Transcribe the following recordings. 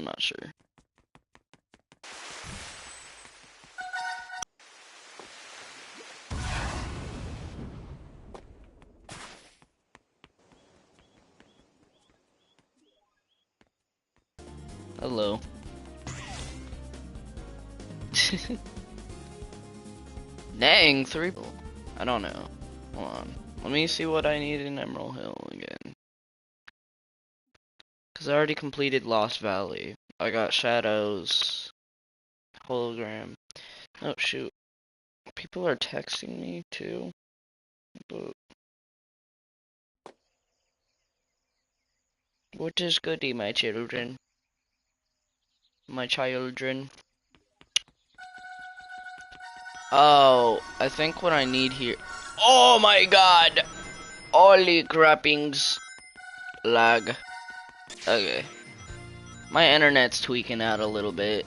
I'm not sure. Hello. Dang, 3. I don't know. Hold on. Let me see what I need in Emerald Hill again. Because I already completed Lost Valley. I got Shadows. Hologram. Oh, shoot. People are texting me, too. But what is goody, my children? My children. Oh, I think what I need here. Oh my god! Holy crappings. Lag. Okay. My internet's tweaking out a little bit.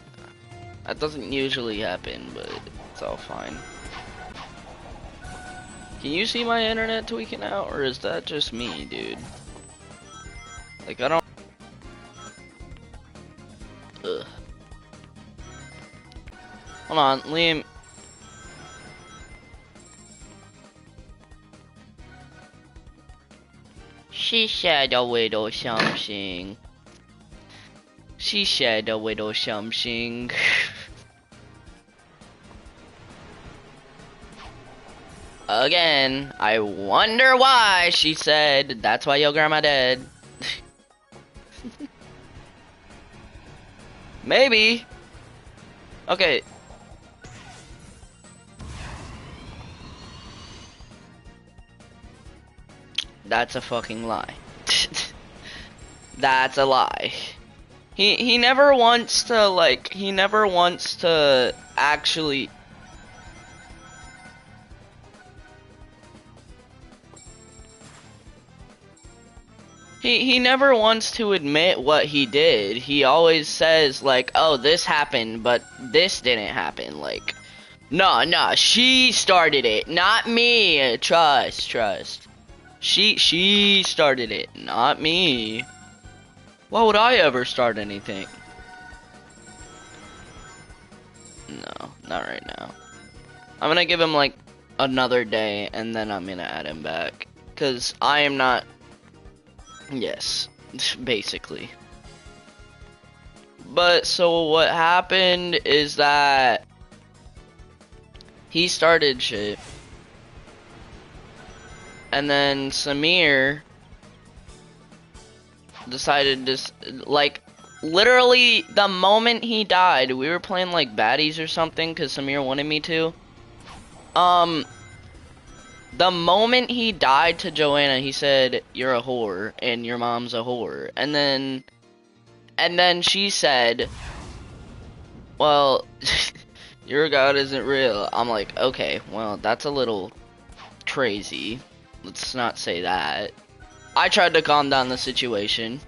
That doesn't usually happen, but it's all fine. Can you see my internet tweaking out, or is that just me, dude? Like, I don't... Ugh. Hold on, Liam. She said a little something. She said a little something. Again, I wonder why she said, that's why your grandma dead. Maybe. Okay. That's a fucking lie. That's a lie. He never wants to, like, he never wants to actually... He never wants to admit what he did. He always says, like, oh, this happened, but this didn't happen. Like, no, she started it, not me. Trust. She started it, not me. Why would I ever start anything? No, not right now. I'm gonna give him, like, another day, and then I'm gonna add him back. Because I am not... Yes, basically. But, so what happened is that he started shit. And then Samir decided to, like, literally the moment he died, we were playing, like, baddies or something, because Samir wanted me to. The moment he died to Joanna, he said, you're a whore, and your mom's a whore. And then she said, well, your God isn't real. I'm like, okay, well, that's a little crazy. Let's not say that. I tried to calm down the situation,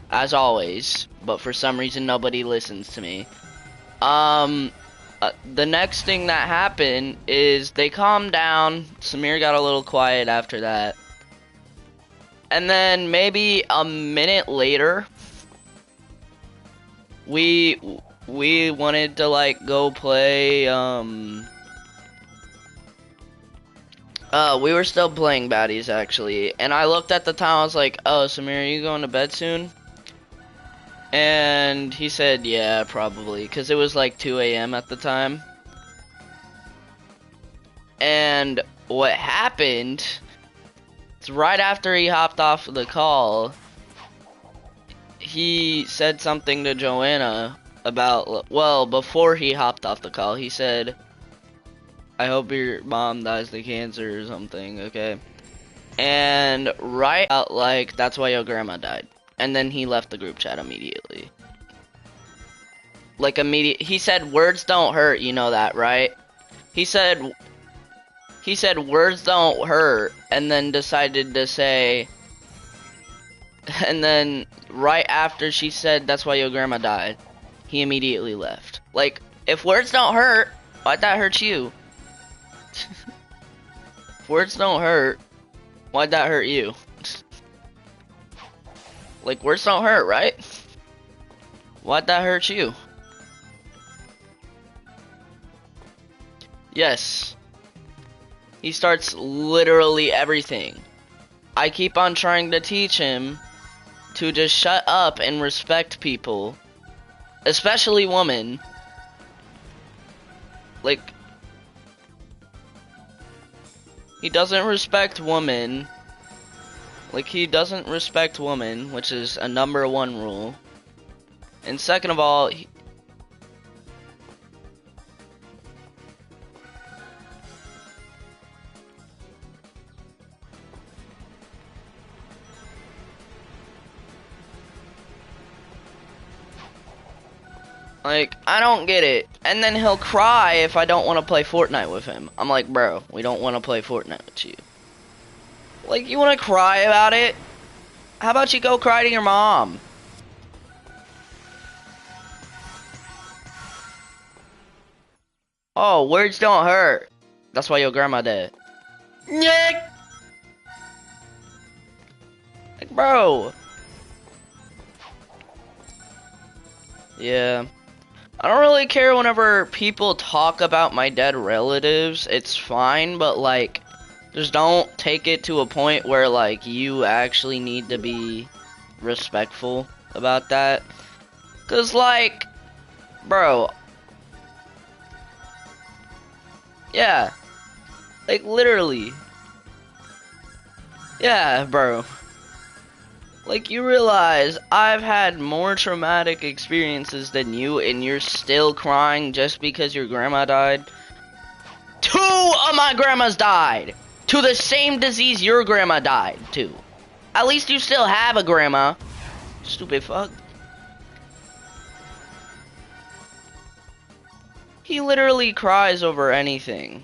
as always, but for some reason nobody listens to me. The next thing that happened is they calmed down. Samir got a little quiet after that. And then maybe a minute later, we wanted to, like, go play, we were still playing baddies, actually. And I looked at the time, I was like, oh, Samir, are you going to bed soon? And he said, yeah, probably, because it was like 2 a.m. at the time. And what happened, it's right after he hopped off the call, he said something to Joanna about, well, before he hopped off the call, he said, I hope your mom dies to cancer or something, okay? And right out, like, that's why your grandma died. And then he left the group chat immediately. Like, he said, words don't hurt, you know that, right? He said, words don't hurt, and then decided to say, and then right after she said, that's why your grandma died, he immediately left. Like, if words don't hurt, why'd that hurt you? If words don't hurt, why'd that hurt you? Like, words don't hurt, right? Why'd that hurt you? Yes. He starts literally everything. I keep on trying to teach him to just shut up and respect people. Especially women. Like, he doesn't respect women. Like, he doesn't respect women, which is a #1 rule. And second of all, like, I don't get it. And then he'll cry if I don't want to play Fortnite with him. I'm like, bro, we don't want to play Fortnite with you. Like, you want to cry about it? How about you go cry to your mom? Oh, words don't hurt. That's why your grandma dead. Nick! Like, bro. Yeah. I don't really care whenever people talk about my dead relatives. It's fine, but like, just don't take it to a point where like you actually need to be respectful about that. 'Cause like, bro. Yeah. Like literally. Yeah, bro. Like, you realize I've had more traumatic experiences than you, and you're still crying just because your grandma died? 2 of my grandmas died! To the same disease your grandma died to. At least you still have a grandma. Stupid fuck. He literally cries over anything.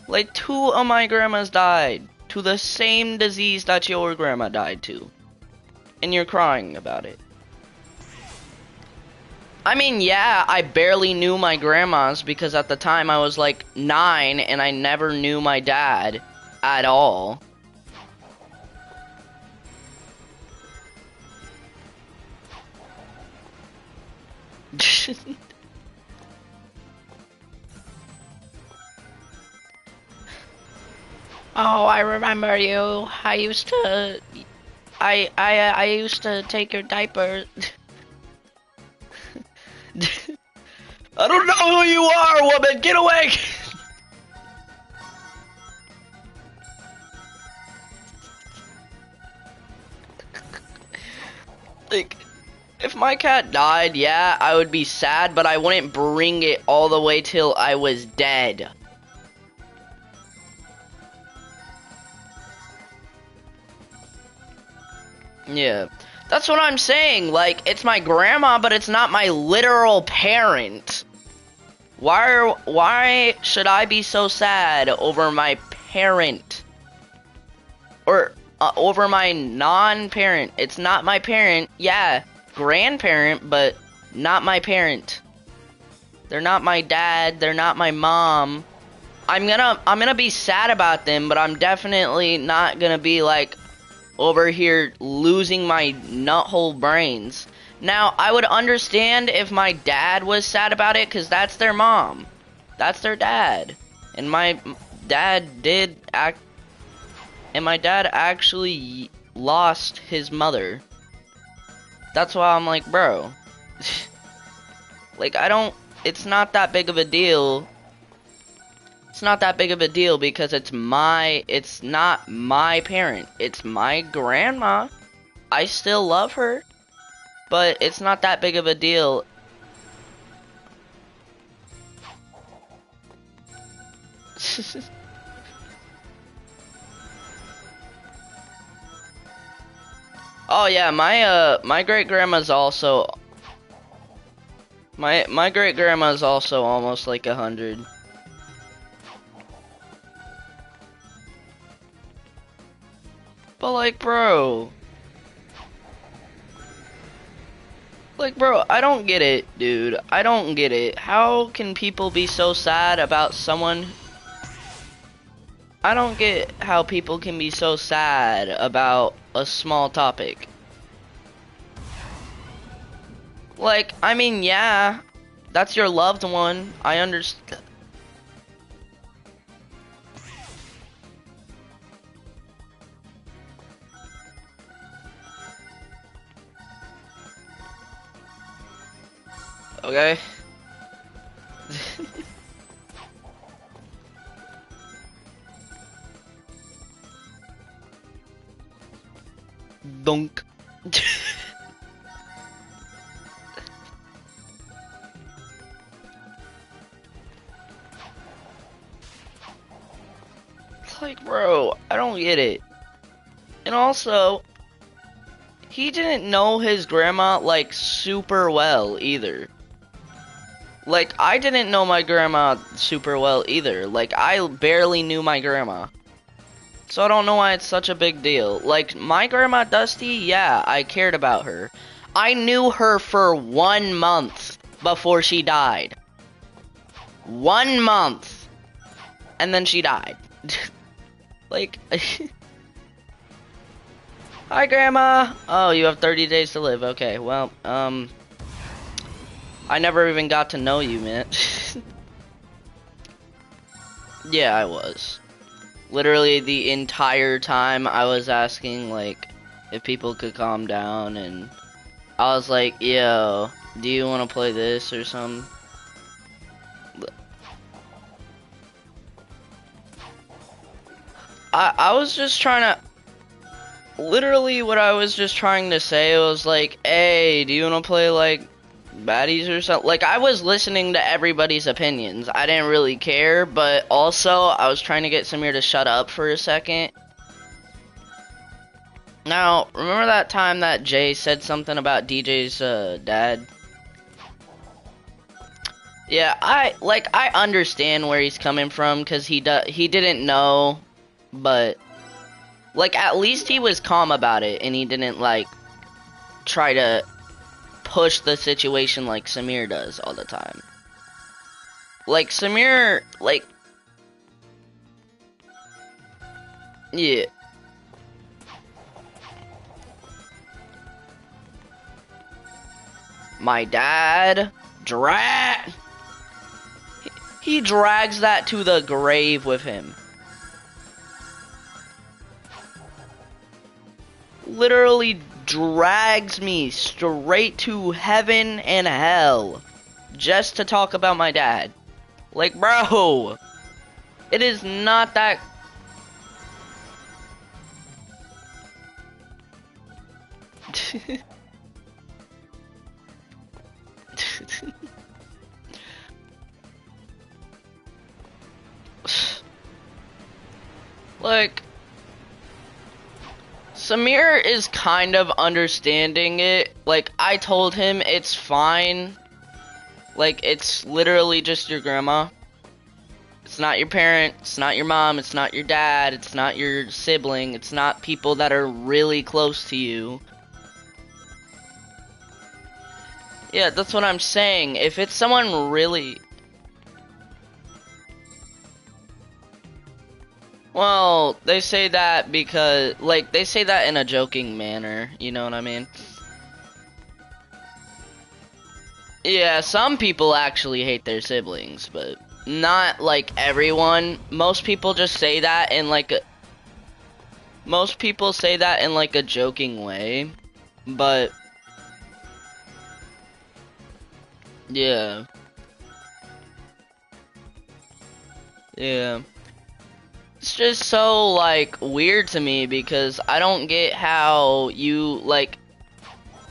Like, 2 of my grandmas died to the same disease that your grandma died to. And you're crying about it. I mean, yeah, I barely knew my grandmas because at the time I was like 9 and I never knew my dad at all. Oh, I remember you. I used to take your diaper. I don't know who you are, woman. Get away. Like, if my cat died, yeah, I would be sad, but I wouldn't bring it all the way till I was dead. Yeah. That's what I'm saying. Like, it's my grandma, but it's not my literal parent. Why should I be so sad over my parent? Or over my non-parent? It's not my parent. Yeah, grandparent, but not my parent. They're not my dad, they're not my mom. I'm gonna be sad about them, but I'm definitely not gonna be like over here losing my nuthole brains. Now, I would understand if my dad was sad about it, because that's their mom. That's their dad. And my dad did act... And my dad actually lost his mother. That's why I'm like, bro. Like, I don't... It's not that big of a deal. It's not that big of a deal because it's not my parent. It's my grandma. I still love her. But it's not that big of a deal. Oh yeah, my great grandma's also my great grandma's also almost like 100. But like, bro. Like, bro, I don't get it, dude. I don't get it. How can people be so sad about someone... I don't get how people can be so sad about a small topic. Like, I mean, yeah, that's your loved one. I understand. Okay. Dunk. It's like, bro, I don't get it. And also, he didn't know his grandma, like, super well either. Like, I didn't know my grandma super well either. Like, I barely knew my grandma. So I don't know why it's such a big deal. Like, my grandma Dusty, yeah, I cared about her. I knew her for 1 month before she died. 1 month. And then she died. Like, hi, Grandma. Oh, you have 30 days to live. Okay, well, I never even got to know you, man. Yeah, I was. Literally the entire time I was asking, like, if people could calm down, and I was like, yo, do you want to play this or something? I was just trying to, literally what I was just trying to say was like, hey, do you want to play, like, baddies or something? Like, I was listening to everybody's opinions. I didn't really care, but also I was trying to get Samir to shut up for a second. Now, remember that time that Jay said something about DJ's dad? Yeah, I understand where he's coming from, because he didn't know, but like, at least he was calm about it, and he didn't, like, try to push the situation like Samir does all the time. Like, Samir, like, yeah. My dad, he drags that to the grave with him. Literally drags me straight to heaven and hell just to talk about my dad. Like, bro, it is not that. Like, Samir is kind of understanding it. Like, I told him it's fine. Like, it's literally just your grandma. It's not your parent, it's not your mom, it's not your dad, it's not your sibling, it's not people that are really close to you. Yeah, that's what I'm saying. If it's someone really... Well, they say that because, like, they say that in a joking manner, you know what I mean? Yeah, some people actually hate their siblings, but not, like, everyone. Most people just say that in, like, a... Most people say that in, like, a joking way, but... Yeah. Yeah. It's just so, like, weird to me, because I don't get how you, like,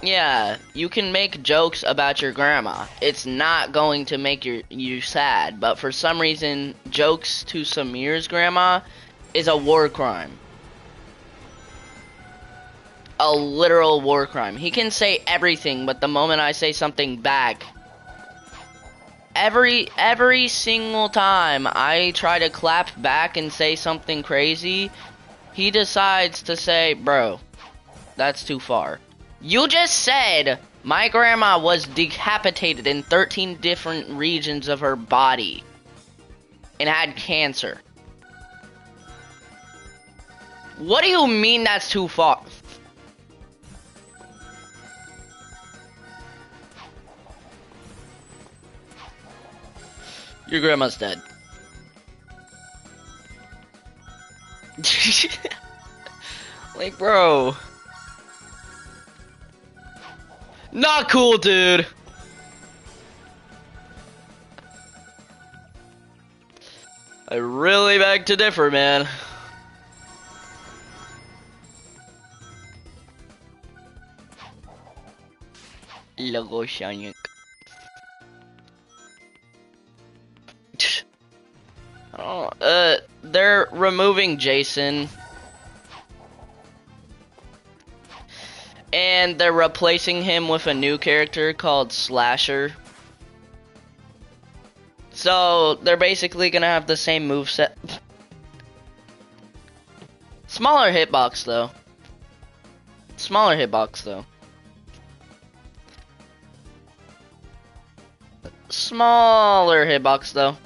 yeah, you can make jokes about your grandma. It's not going to make you sad, but for some reason, jokes to Samir's grandma is a war crime. A literal war crime. He can say everything, but the moment I say something back, every single time I try to clap back and say something crazy, he decides to say, bro, that's too far. You just said my grandma was decapitated in 13 different regions of her body and had cancer. What do you mean that's too far? Your grandma's dead. Like, bro. Not cool, dude. I really beg to differ, man. Logo Sonic. They're removing Jason. And they're replacing him with a new character called Slasher. So, they're basically gonna have the same moveset. Smaller hitbox, though. Smaller hitbox, though. Smaller hitbox, though.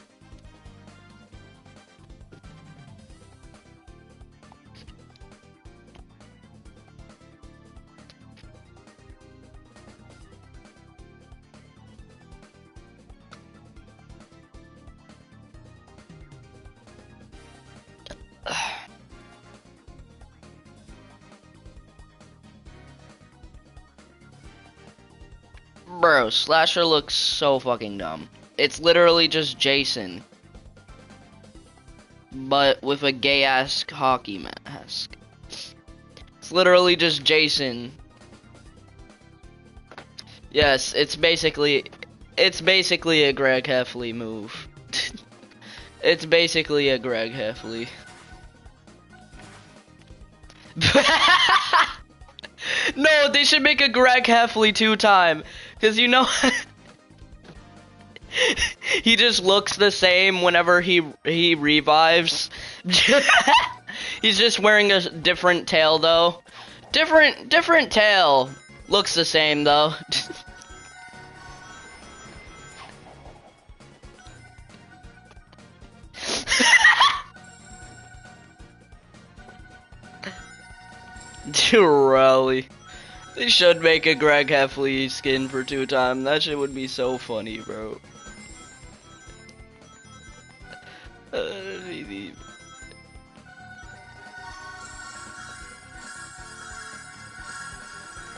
Bro, Slasher looks so fucking dumb. It's literally just Jason, but with a gay-ass hockey mask. It's literally just Jason. Yes, it's basically a Greg Heffley move. It's basically a Greg Heffley. No, they should make a Greg Heffley 2-time. Because you know, he just looks the same whenever he revives. He's just wearing a different tail though. Different tail. Looks the same though. Really? They should make a Greg Heffley skin for 2-time. That shit would be so funny, bro.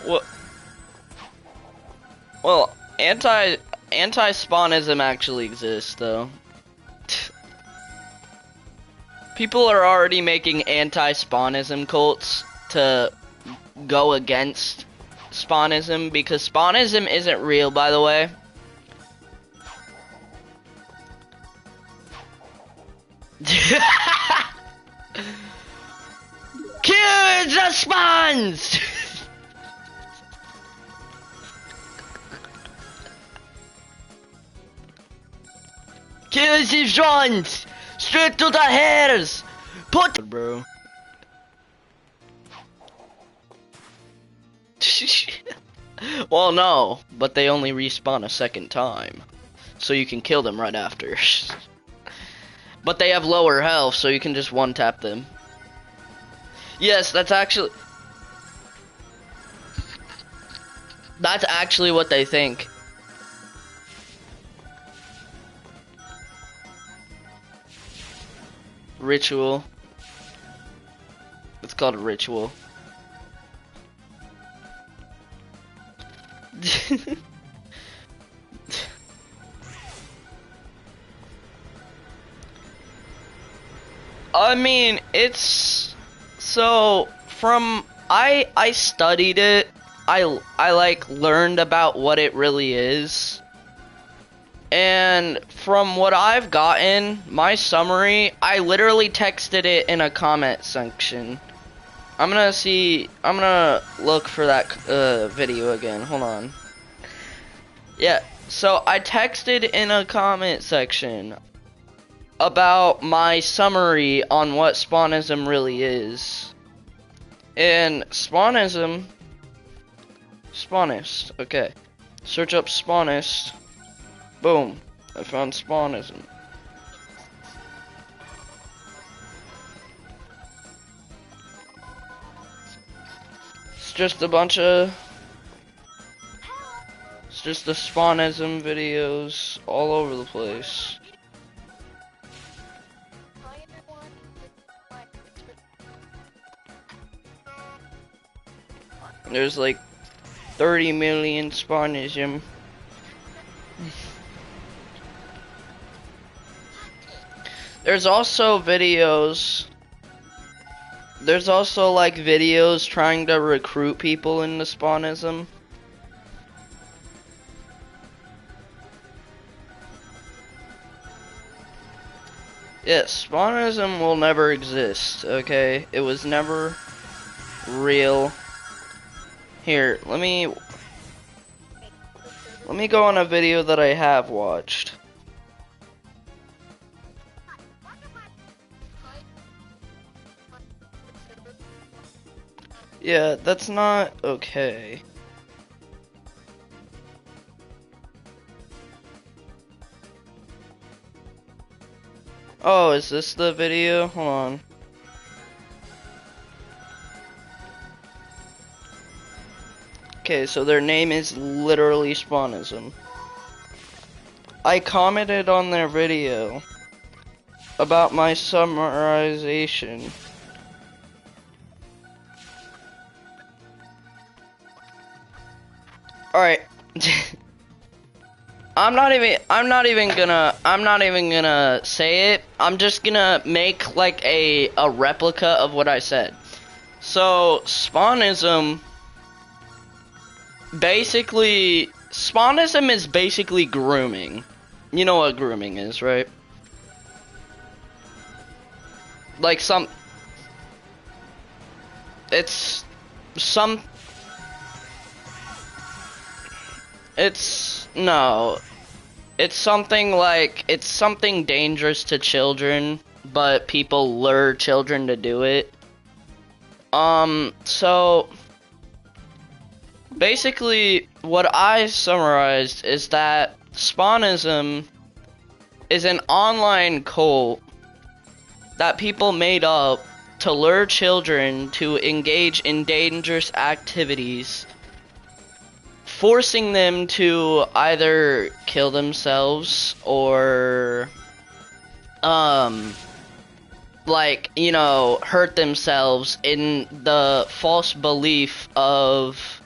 What? Well, anti-spawnism actually exists, though. People are already making anti-spawnism cults to go against spawnism, because spawnism isn't real, by the way. Kill the spawns! Kill the spawns! Straight to the hairs! Put, bro. Well, no, but they only respawn a second time, so you can kill them right after. But they have lower health, so you can just one-tap them. Yes, that's actually what they think. Ritual. It's called a ritual. I mean, it's so from I studied it. I like learned about what it really is. And from what I've gotten, my summary, I literally texted it in a comment section. I'm gonna look for that video again. Hold on. Yeah, so I texted in a comment section about my summary on what spawnism really is. And spawnism, spawnist, okay. Search up spawnist. Boom, I found spawnism. Just a bunch of, it's just the spawnism videos all over the place. There's like 30 million Spawnism. There's also videos. There's also like videos trying to recruit people into Spawnism. Yes, Spawnism will never exist, okay? It was never real. Here, let me go on a video that I have watched. Yeah, that's not okay. Oh, is this the video? Hold on. Okay, so their name is literally Spawnism. I commented on their video about my summarization. Alright. I'm not even gonna say it. I'm just gonna make like a replica of what I said. So Spawnism is basically grooming. You know what grooming is, right? Like it's something dangerous to children, but people lure children to do it. So basically what I summarized is that Spawnism is an online cult that people made up to lure children to engage in dangerous activities, forcing them to either kill themselves or like, you know, hurt themselves in the false belief of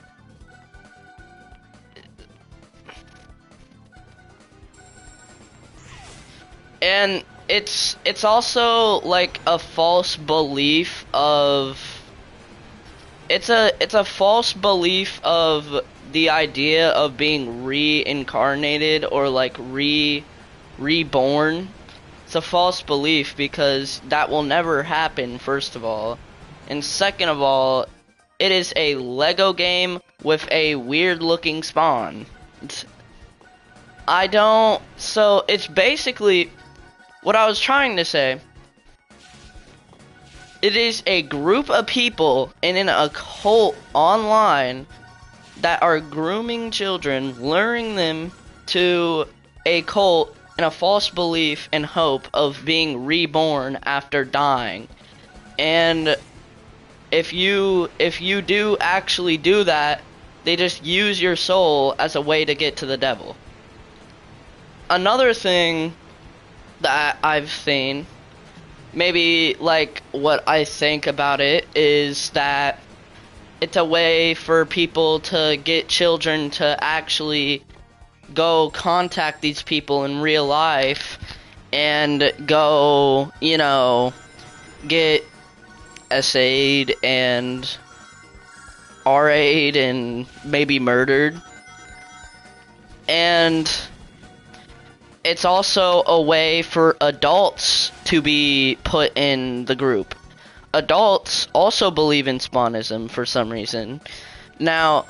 and it's also like a false belief of it's a false belief of the idea of being reincarnated or like reborn. It's a false belief because that will never happen, first of all. And second of all, it is a Lego game with a weird looking spawn. So it's basically what I was trying to say. It is a group of people in a cult online that are grooming children, luring them to a cult in a false belief and hope of being reborn after dying. And if you do actually do that, they just use your soul as a way to get to the devil. Another thing that I've seen, maybe like what I think about it, is that it's a way for people to get children to actually go contact these people in real life and go, you know, get SA'd and RA'd and maybe murdered. And it's also a way for adults to be put in the group. Adults also believe in Spawnism for some reason. Now,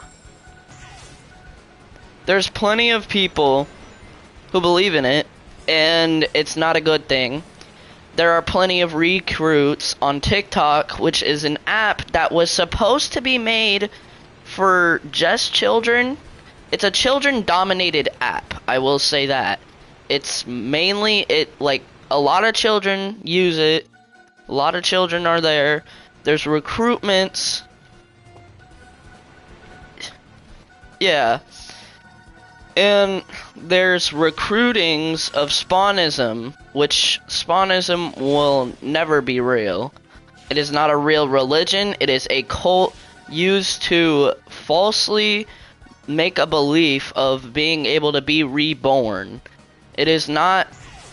there's plenty of people who believe in it, and it's not a good thing. There are plenty of recruits on TikTok, which is an app that was supposed to be made for just children. It's a children-dominated app, I will say that. It's mainly, like, a lot of children use it. A lot of children are there. There's recruitments. Yeah. And there's recruitings of Spawnism, which Spawnism will never be real. It is not a real religion. It is a cult used to falsely make a belief of being able to be reborn. It is not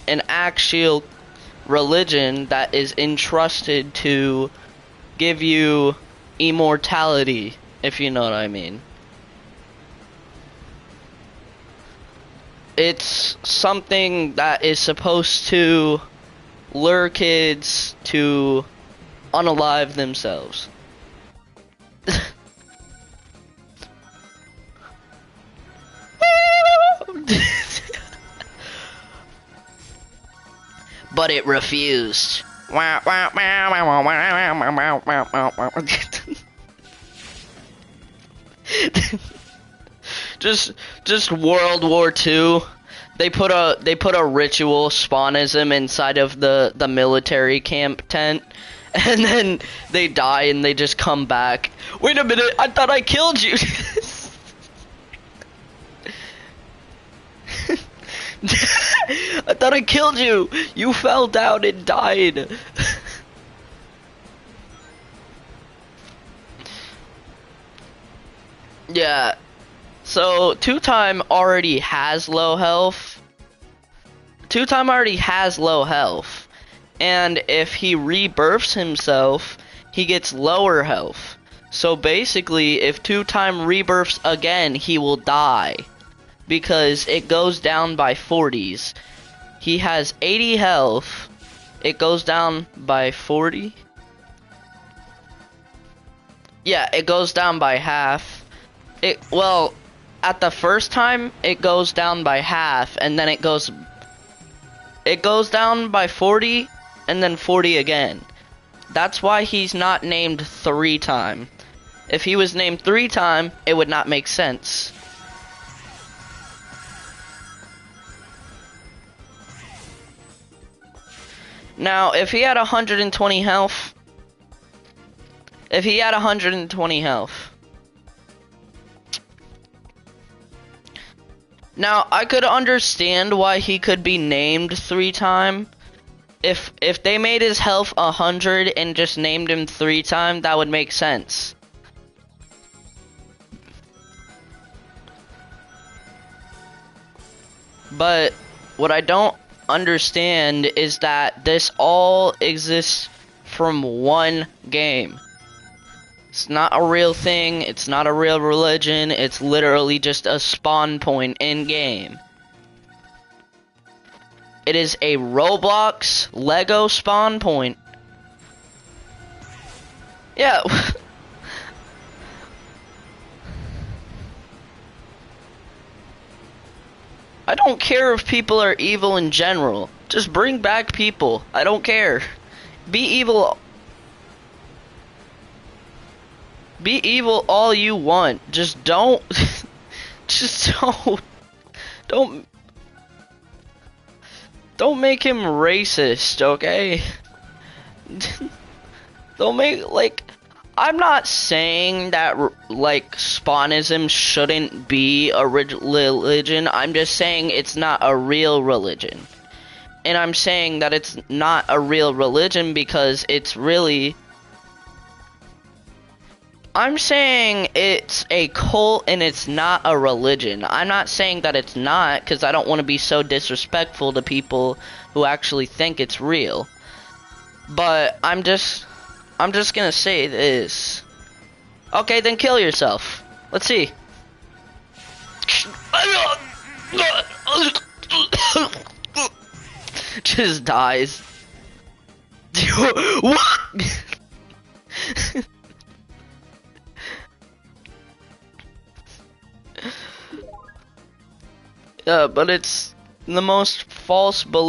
an actual religion that is entrusted to give you immortality, if you know what I mean. It's something that is supposed to lure kids to unalive themselves. But it refused. Just World War II. They put a ritual spawnism inside of the military camp tent, and then they die and they just come back. Wait a minute, I thought I killed you. I thought I killed you. You fell down and died. Yeah. So, Two-Time already has low health. Two-Time already has low health. And if he rebirths himself, he gets lower health. So basically, if Two-Time rebirths again, he will die. Because it goes down by 40s. He has 80 health. It goes down by 40. Yeah, it goes down by half. Well, at the first time, it goes down by half, and then it goes down by 40, and then 40 again. That's why he's not named 3-Time. If he was named 3-Time, it would not make sense. Now, if he had 120 health, now I could understand why he could be named 3-Time. If they made his health 100 and just named him 3-Time, that would make sense. But what I don't understand is that this all exists from one game. It's not a real thing, it's not a real religion, it's literally just a spawn point in game. It is a Roblox Lego spawn point. Yeah. I don't care if people are evil in general. Just bring back people. I don't care. Be evil. Be evil all you want. Just don't. Just don't. Don't make him racist, okay? Don't make, like, I'm not saying that, like, spawnism shouldn't be a religion. I'm just saying it's not a real religion. And I'm saying that it's not a real religion because it's really... I'm saying it's a cult and it's not a religion. I'm not saying that it's not because I don't want to be so disrespectful to people who actually think it's real. But I'm just gonna say this. Okay, then kill yourself. Let's see. Just dies. What? Yeah, but it's the most false belief.